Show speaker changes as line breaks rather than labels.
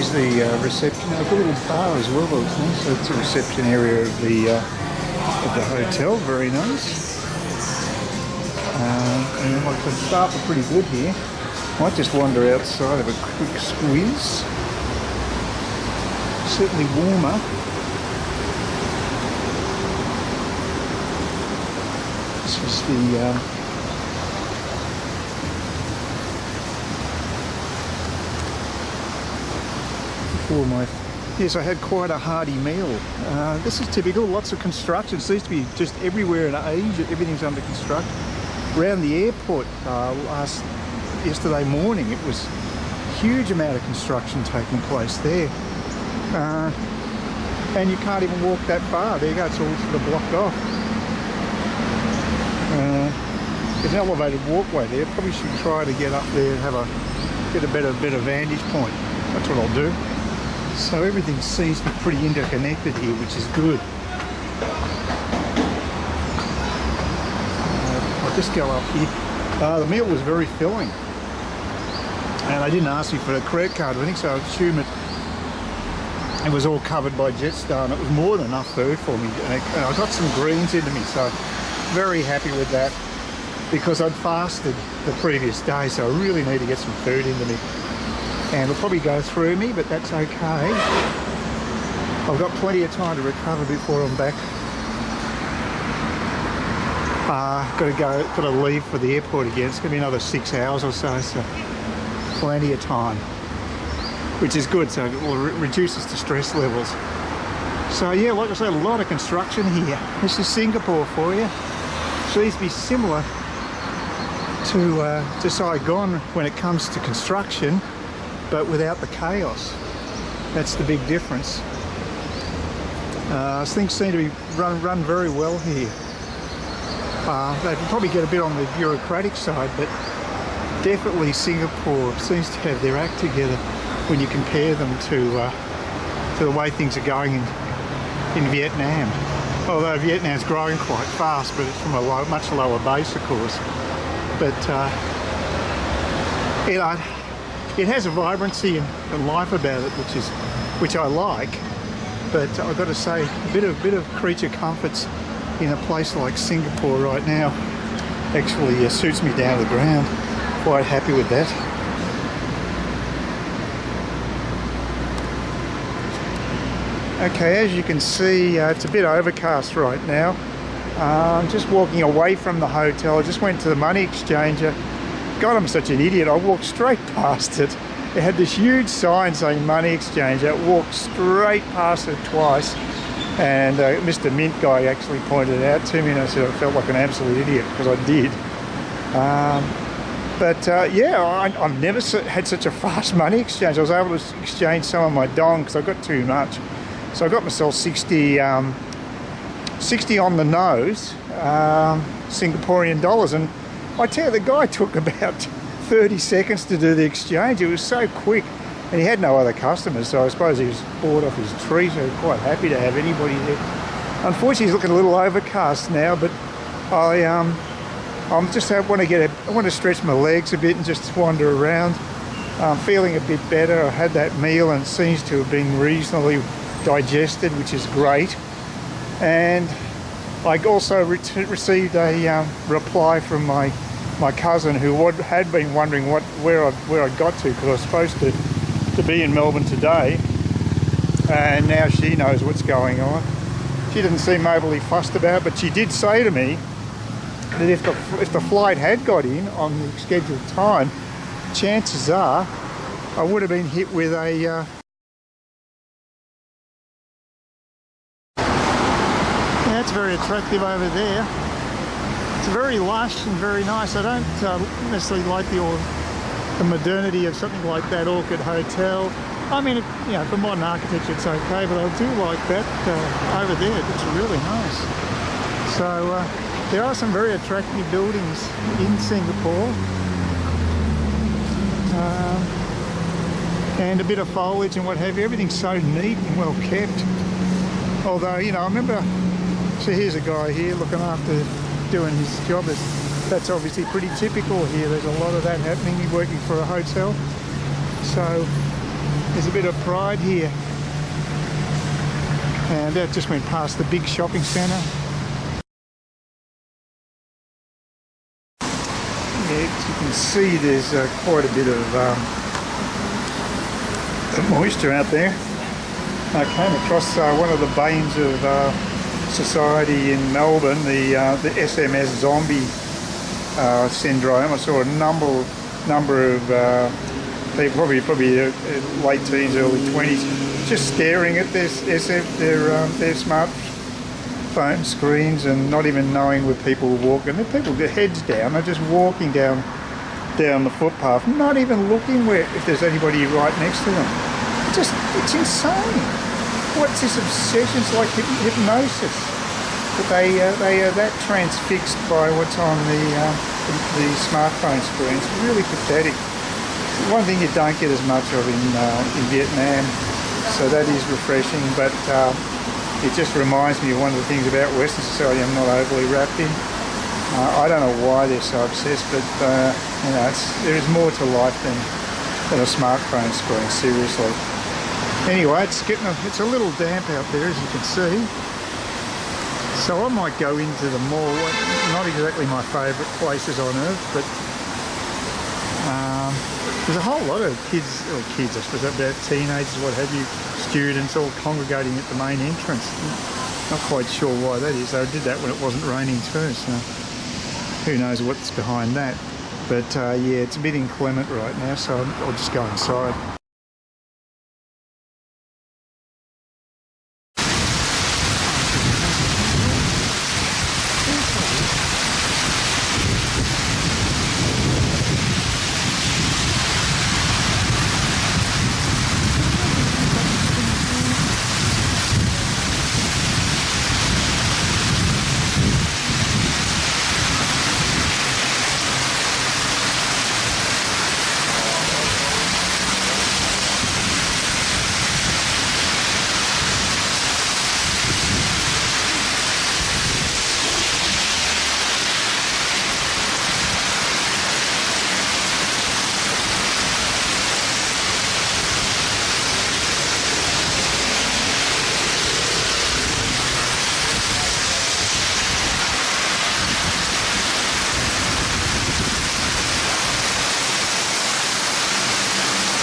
is the reception. I've got a little bar as well. So it's a reception area of the hotel. Very nice. And like the staff are pretty good here. Might just wander outside, have a quick squeeze. Certainly warmer. This is the before my. Yes, I had quite a hearty meal. This is typical. Lots of construction. Seems to be just everywhere in age. Everything's under construction. Around the airport yesterday morning, it was a huge amount of construction taking place there. And you can't even walk that far. There you go, it's all sort of blocked off. There's an elevated walkway there. Probably should try to get up there and get a better vantage point. That's what I'll do. So everything seems to be pretty interconnected here, which is good. I'll just go up here. The meal was very filling. And they didn't ask me for a credit card or anything, so I assume it was all covered by Jetstar, and it was more than enough food for me. And I got some greens into me, so very happy with that, because I'd fasted the previous day, so I really need to get some food into me. And it'll probably go through me, but that's okay. I've got plenty of time to recover before I'm back. Got to leave for the airport again. It's going to be another 6 hours or so, so plenty of time, which is good, so it will reduces the stress levels. So yeah, like I said, a lot of construction here. This is Singapore for you. Seems to be similar to Saigon when it comes to construction, but without the chaos. That's the big difference. Things seem to be run very well here. They can probably get a bit on the bureaucratic side, but definitely Singapore seems to have their act together when you compare them to the way things are going in Vietnam. Although Vietnam's growing quite fast, but it's from a much lower base, of course. But it has a vibrancy and life about it, which I like. But I've got to say, a bit of creature comforts in a place like Singapore right now actually suits me down to the ground. Quite happy with that. Okay, as you can see, it's a bit overcast right now. I'm just walking away from the hotel. I just went to the money exchanger. God, I'm such an idiot. I walked straight past it. It had this huge sign saying money exchanger. I walked straight past it twice. And Mr. Mint guy actually pointed it out to me, and I said I felt like an absolute idiot, because I did. Yeah, I've never had such a fast money exchange. I was able to exchange some of my dong because I got too much. So I got myself 60 on the nose Singaporean dollars, and I tell you, the guy took about 30 seconds to do the exchange. It was so quick, and he had no other customers, so I suppose he was bored off his tree, so quite happy to have anybody there. Unfortunately, he's looking a little overcast now, but I want to stretch my legs a bit and just wander around. I'm feeling a bit better. I had that meal and it seems to have been reasonably digested, which is great. And I also received a reply from my cousin, who had been wondering where I got to, because I was supposed to be in Melbourne today, and now she knows what's going on. She didn't seem overly fussed about it, but she did say to me that if the flight had got in on the scheduled time, chances are I would have been hit with a that's very attractive over there. It's very lush and very nice. I don't necessarily like the modernity of something like that Orchid Hotel. I mean, for modern architecture it's okay, but I do like that over there. It's really nice. So there are some very attractive buildings in Singapore. And a bit of foliage and what have you. Everything's so neat and well kept. Although, I remember, so here's a guy here looking after doing his job. That's obviously pretty typical here. There's a lot of that happening. You're working for a hotel. So There's a bit of pride here. And that just went past the big shopping centre. Yeah, as you can see, there's quite a bit of moisture out there. I came across one of the banes of society in Melbourne, the SMS zombie syndrome. I saw a number of people, probably late teens, early 20s, just staring at their smartphone screens and not even knowing where people were walking. People with their heads down, they're just walking down the footpath, not even looking if there's anybody right next to them. It's insane. What's this obsession? It's like hypnosis. But they are that transfixed by what's on the smartphone screen. It's really pathetic. One thing you don't get as much of in Vietnam, so that is refreshing. But it just reminds me of one of the things about Western society I'm not overly wrapped in. I don't know why they're so obsessed, but you know, there is more to life than a smartphone screen. Seriously. Anyway, it's a little damp out there, as you can see. So I might go into the mall. Not exactly my favourite places on earth, but there's a whole lot of kids, I suppose, about teenagers, what have you, students, all congregating at the main entrance. Not quite sure why that is. They did that when it wasn't raining too, so who knows what's behind that. But yeah, it's a bit inclement right now, so I'll just go inside.